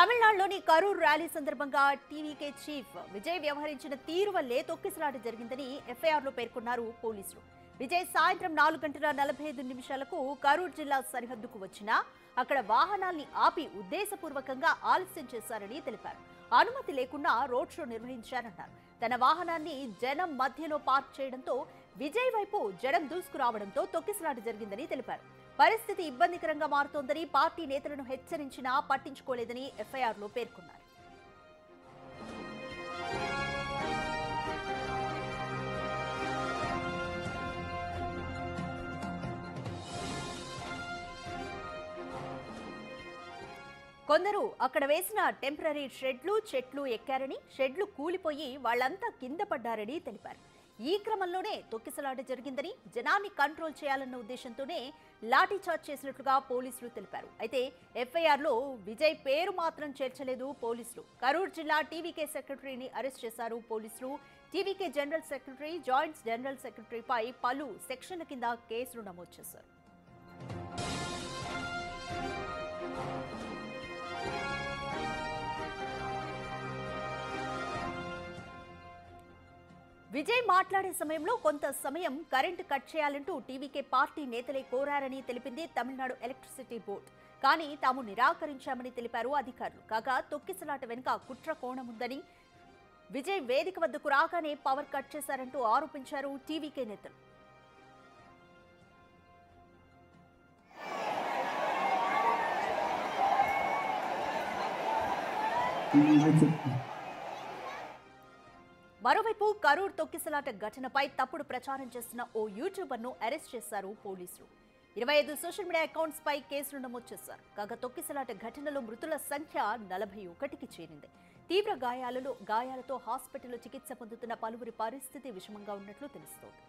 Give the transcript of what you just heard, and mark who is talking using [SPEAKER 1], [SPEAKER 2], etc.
[SPEAKER 1] తమిళనాడులోని కరూర్ ర్యాలీ సందర్భంగా TVK chief Vijay వ్యవహరించిన తీరు వల్లే తొక్కిసలాట జరిగిందని ఎఫ్ఐఆర్లో పేర్కొన్నారు పోలీసులు. విజయ్ సాయంత్రం 4:45 కరూర్ జిల్లా సరిహద్దుకు వచ్చినా అక్కడ వాహనాల్ని ఆపి ఉద్దేశపూర్వకంగా ఆలస్యం చేశారని తెలిపారు. అనుమతి లేకుండా రోడ్ షో నిర్వహించారన్నారు. తన వాహనాన్ని జనం మధ్యలో పార్క్ చేయడంతో విజయ్ వైపు జనం దూసుకురావడంతో తొక్కిసలాట జరిగిందని తెలిపారు. పరిస్థితి ఇబ్బందికరంగా మారుతోందని పార్టీ నేతలను హెచ్చరించినా పట్టించుకోలేదని ఎఫ్ఐఆర్లో పేర్కొన్నారు. కొందరు అక్కడ వేసిన టెంపరరీ చెట్లు ఎక్కారని, షెడ్లు కూలిపోయి వాళ్లంతా కింద పడ్డారని తెలిపారు. ఈ క్రమంలోనే తొక్కిసలాట జరిగిందని, జనాన్ని కంట్రోల్ చేయాలన్న ఉద్దేశంతోనే లాఠీచార్జ్ చేసినట్లుగా పోలీసులు తెలిపారు. అయితే ఎఫ్ఐఆర్లో విజయ్ పేరు మాత్రం చేర్చలేదు పోలీసులు. కరూర్ జిల్లా టీవీకే సెక్రటరీని అరెస్ట్ చేశారు పోలీసులు. TVK general secretary, joint general సెక్రటరీపై పలు సెక్షన్ల కింద కేసులు నమోదు చేశారు. విజయ్ మాట్లాడే సమయంలో కొంత సమయం కరెంటు కట్ చేయాలంటూ టీవీకే పార్టీ నేతలే కోరారని తెలిపింది తమిళనాడు ఎలక్ట్రిసిటీ బోర్డు. కానీ తాము నిరాకరించామని తెలిపారు అధికారులు. కాగా తొక్కిసలాట వెనుక కుట్ర కోణముందని, విజయ్ వేదిక వద్దకు రాగానే పవర్ కట్ చేశారంటూ ఆరోపించారు టీవీకే నేతలు. మరోవైపు కరూర్ తొక్కిసలాట ఘటనపై తప్పుడు ప్రచారం చేస్తున్న ఓ యూట్యూబర్ను అరెస్ట్ చేశారు పోలీసులు. 25 సోషల్ మీడియా అకౌంట్స్ పై కేసులు నమోదు చేశారు. కాగా తొక్కిసలాట ఘటనలో మృతుల సంఖ్య 41కి చేరింది. తీవ్ర గాయాలతో హాస్పిటల్లో చికిత్స పొందుతున్న పలువురి పరిస్థితి విషమంగా ఉన్నట్లు తెలుస్తోంది.